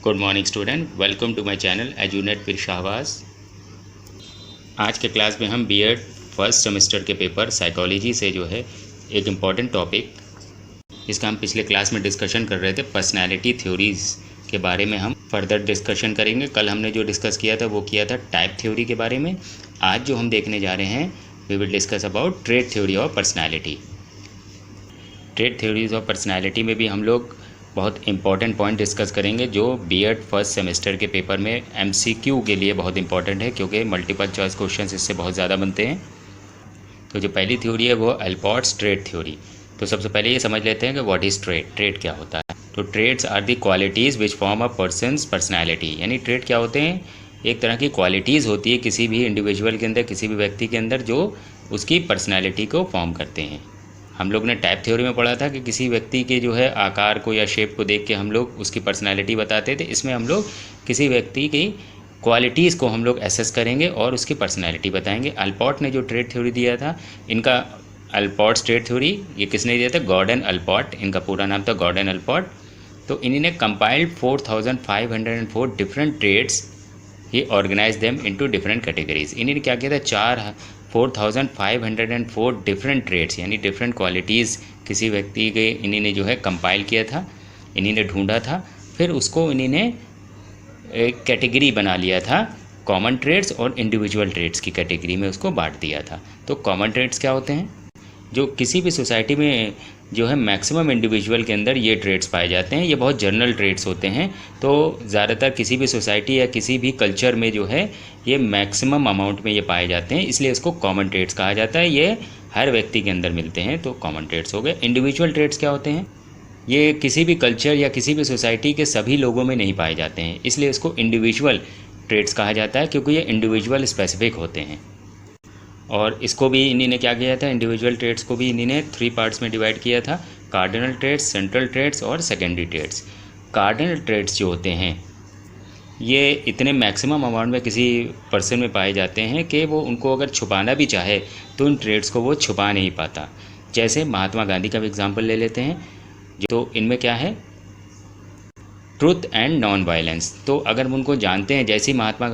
Good morning student, welcome to my channel Edunet with Shahbaz. आज के class में हम बीएड फर्स्ट सेमेस्टर के पेपर साइकोलॉजी से जो है एक इम्पॉर्टेंट टॉपिक, इसका हम पिछले क्लास में डिस्कशन कर रहे थे, पर्सनैलिटी थ्योरीज़ के बारे में हम फर्दर डिस्कशन करेंगे। कल हमने जो डिस्कस किया था वो किया था टाइप थ्योरी के बारे में। आज जो हम देखने जा रहे हैं we will discuss about trait theory of personality. Trait theories of personality में भी हम लोग बहुत इंपॉर्टेंट पॉइंट डिस्कस करेंगे जो बीएड फर्स्ट सेमेस्टर के पेपर में एमसीक्यू के लिए बहुत इंपॉर्टेंट है, क्योंकि मल्टीपल चॉइस क्वेश्चंस इससे बहुत ज़्यादा बनते हैं। तो जो पहली थ्योरी है वो अल्पोर्ट्स ट्रेट थ्योरी। तो सबसे पहले ये समझ लेते हैं कि व्हाट इज़ ट्रेट। ट्रेट क्या होता है? तो traits are the qualities which form a person's personality. यानी ट्रेट क्या होते हैं? एक तरह की क्वालिटीज़ होती है किसी भी इंडिविजुअल के अंदर, किसी भी व्यक्ति के अंदर, जो उसकी पर्सनैलिटी को फॉर्म करते हैं। हम लोग ने टाइप थ्योरी में पढ़ा था कि किसी व्यक्ति के जो है आकार को या शेप को देख के हम लोग उसकी पर्सनैलिटी बताते थे। इसमें हम लोग किसी व्यक्ति की क्वालिटीज़ को हम लोग एसेस करेंगे और उसकी पर्सनैलिटी बताएंगे। अल्पोर्ट ने जो ट्रेट थ्योरी दिया था, इनका अल्पोर्ट्स ट्रेट थ्योरी, ये किसने दिया था? गॉर्डन अल्पोर्ट, इनका पूरा नाम था गॉर्डन अल्पोर्ट। तो इन्होंने compiled 4504 different traits, he organise them into different categories. इन्होंने क्या किया था? 4504 डिफरेंट ट्रेट्स यानी डिफरेंट क्वालिटीज़ किसी व्यक्ति के इन्होंने जो है कंपाइल किया था, इन्होंने ढूंढा था। फिर उसको इन्होंने एक कैटेगरी बना लिया था, कॉमन ट्रेट्स और इंडिविजुअल ट्रेट्स की कैटेगरी में उसको बांट दिया था। तो कॉमन ट्रेट्स क्या होते हैं? जो किसी भी सोसाइटी में जो है मैक्सिमम इंडिविजुअल के अंदर ये ट्रेट्स पाए जाते हैं, ये बहुत जनरल ट्रेट्स होते हैं। तो ज़्यादातर किसी भी सोसाइटी या किसी भी कल्चर में जो है ये मैक्सिमम अमाउंट में ये पाए जाते हैं, इसलिए इसको कॉमन ट्रेट्स कहा जाता है। ये हर व्यक्ति के अंदर मिलते हैं, तो कॉमन ट्रेट्स हो गए। इंडिविजुअल ट्रेट्स क्या होते हैं? ये किसी भी कल्चर या किसी भी सोसाइटी के सभी लोगों में नहीं पाए जाते हैं, इसलिए इसको इंडिविजुअल ट्रेट्स कहा जाता है, क्योंकि ये इंडिविजुअल स्पेसिफिक होते हैं। और इसको भी इन्हीं क्या किया था? इंडिविजुअल ट्रेट्स को भी इन्हीं 3 पार्ट्स में डिवाइड किया था, कार्डिनल ट्रेट्स, सेंट्रल ट्रेट्स और सेकेंडरी ट्रेट्स। कार्डिनल ट्रेट्स जो होते हैं ये इतने मैक्सिमम अमाउंट में किसी पर्सन में पाए जाते हैं कि वो उनको अगर छुपाना भी चाहे तो उन ट्रेट्स को वो छुपा नहीं पाता। जैसे महात्मा गांधी का भी एग्जाम्पल ले लेते हैं, तो इनमें क्या है? Truth and non violence. तो अगर हम उनको जानते हैं, जैसे ही महात्मा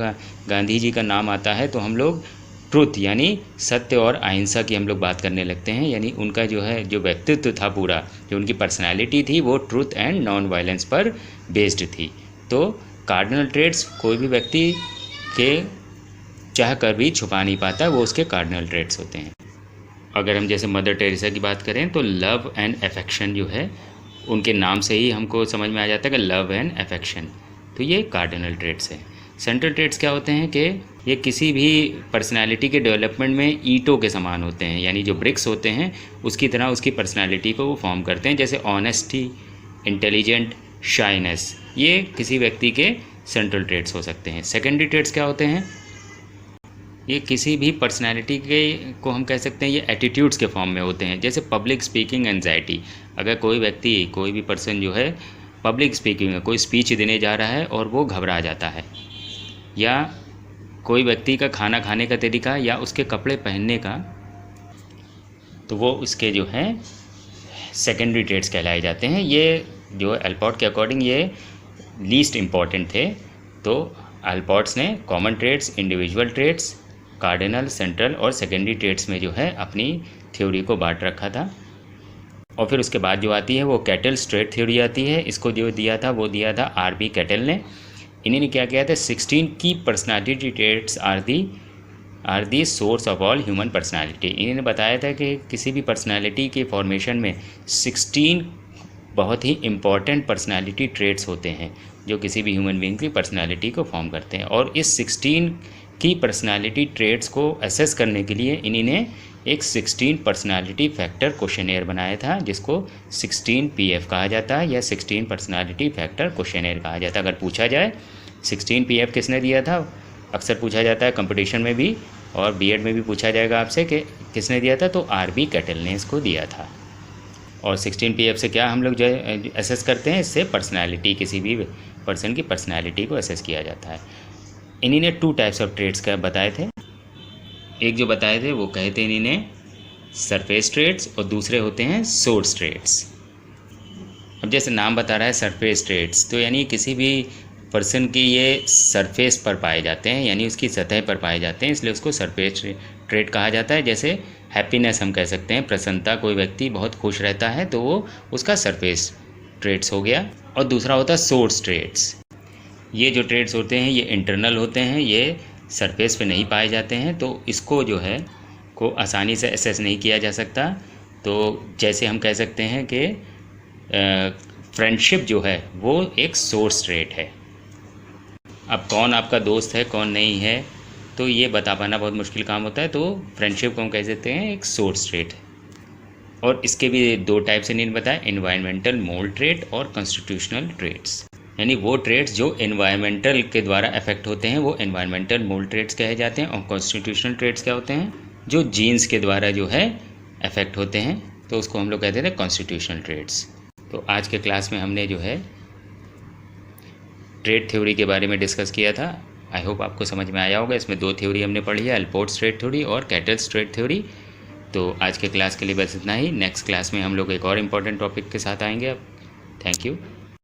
गांधी जी का नाम आता है तो हम लोग ट्रुथ यानी सत्य और अहिंसा की हम लोग बात करने लगते हैं। यानी उनका जो है जो व्यक्तित्व था, पूरा जो उनकी पर्सनालिटी थी, वो ट्रुथ एंड नॉन वायलेंस पर बेस्ड थी। तो कार्डिनल ट्रेट्स कोई भी व्यक्ति के चाह कर भी छुपा नहीं पाता, वो उसके कार्डिनल ट्रेट्स होते हैं। अगर हम जैसे मदर टेरेसा की बात करें तो लव एंड अफेक्शन जो है, उनके नाम से ही हमको समझ में आ जाता है कि लव एंड अफेक्शन, तो ये कार्डिनल ट्रेट्स है। सेंट्रल ट्रेट्स क्या होते हैं कि ये किसी भी पर्सनालिटी के डेवलपमेंट में ईंटों के समान होते हैं, यानी जो ब्रिक्स होते हैं उसकी तरह उसकी पर्सनालिटी को वो फॉर्म करते हैं। जैसे ऑनेस्टी, इंटेलिजेंट, शाइनेस, ये किसी व्यक्ति के सेंट्रल ट्रेट्स हो सकते हैं। सेकेंडरी ट्रेट्स क्या होते हैं? ये किसी भी पर्सनालिटी के को हम कह सकते हैं ये एटीट्यूड्स के फॉर्म में होते हैं। जैसे पब्लिक स्पीकिंग एंजाइटी, अगर कोई व्यक्ति, कोई भी पर्सन जो है पब्लिक स्पीकिंग में कोई स्पीच देने जा रहा है और वो घबरा जाता है, या कोई व्यक्ति का खाना खाने का तरीका या उसके कपड़े पहनने का, तो वो उसके जो है सेकेंडरी ट्रेट्स कहलाए जाते हैं। ये जो अल्पोर्ट के अकॉर्डिंग ये लीस्ट इम्पॉर्टेंट थे। तो अल्पोर्ट्स ने common traits, individual traits, cardinal, central और सेकेंडरी ट्रेट्स में जो है अपनी थ्योरी को बांट रखा था। और फिर उसके बाद जो आती है वो कैटल्स ट्रेट थ्योरी आती है। इसको जो दिया था वो दिया था आर.बी. कैटल ने। इन्होंने क्या किया था? 16 की personality traits are the source of all human personality. इन्होंने बताया था कि किसी भी पर्सनालिटी के फॉर्मेशन में 16 बहुत ही इम्पॉर्टेंट पर्सनालिटी ट्रेट्स होते हैं जो किसी भी ह्यूमन बीइंग की पर्सनालिटी को फॉर्म करते हैं। और इस 16 की पर्सनालिटी ट्रेट्स को असेस करने के लिए इन्होंने एक 16 पर्सनालिटी फैक्टर क्वेश्चनेयर बनाया था, जिसको 16 PF कहा जाता है या 16 पर्सनालिटी फैक्टर क्वेश्चनेयर कहा जाता है। अगर पूछा जाए 16 PF किसने दिया था, अक्सर पूछा जाता है कंपटीशन में भी, और बीएड में भी पूछा जाएगा आपसे कि किसने दिया था, तो आर.बी. कैटल ने इसको दिया था। और 16 PF से क्या हम लोग जो है असेस करते हैं? इससे पर्सनालिटी, किसी भी पर्सन की पर्सनालिटी को असेस किया जाता है। इन्हीं ने 2 टाइप्स ऑफ ट्रेट्स का बताए थे। एक जो बताए थे वो कहे थे इन्हीं ने सरफेस ट्रेट्स, और दूसरे होते हैं सोर्स ट्रेट्स। अब जैसे नाम बता रहा है सरफेस ट्रेट्स, तो यानी किसी भी पर्सन की ये सरफेस पर पाए जाते हैं, यानी उसकी सतह पर पाए जाते हैं, इसलिए उसको सरफेस ट्रेट कहा जाता है। जैसे हैप्पीनेस हम कह सकते हैं, प्रसन्नता, कोई व्यक्ति बहुत खुश रहता है तो वो उसका सरफेस ट्रेट्स हो गया। और दूसरा होता है सोर्स ट्रेट्स। ये जो ट्रेट्स होते हैं ये इंटरनल होते हैं, ये सरफेस पे नहीं पाए जाते हैं, तो इसको जो है को आसानी से एसेस नहीं किया जा सकता। तो जैसे हम कह सकते हैं कि फ्रेंडशिप जो है वो एक सोर्स ट्रेट है। अब कौन आपका दोस्त है कौन नहीं है तो ये बता पाना बहुत मुश्किल काम होता है, तो फ्रेंडशिप को हम कह सकते हैं एक सोर्स ट्रेट है। और इसके भी दो टाइप से नहीं बताया, एनवायरमेंटल मोल्ड ट्रेट और कॉन्स्टिट्यूशनल ट्रेट्स। यानी वो ट्रेट्स जो एनवायरमेंटल के द्वारा अफेक्ट होते हैं वो एनवायरमेंटल मोल्ड ट्रेट्स कहे जाते हैं। और कॉन्स्टिट्यूशनल ट्रेट्स क्या होते हैं, जो जीन्स के द्वारा जो है अफेक्ट होते हैं, तो उसको हम लोग कहते हैं कॉन्स्टिट्यूशनल ट्रेट्स। तो आज के क्लास में हमने जो है ट्रेट थ्योरी के बारे में डिस्कस किया था। आई होप आपको समझ में आया होगा। इसमें दो थ्योरी हमने पढ़ी है, अल्पोर्ट्स ट्रेट थ्योरी और कैटल्स ट्रेट थ्योरी। तो आज के क्लास के लिए बस इतना ही। नेक्स्ट क्लास में हम लोग एक और इम्पॉर्टेंट टॉपिक के साथ आएंगे अब। Thank you.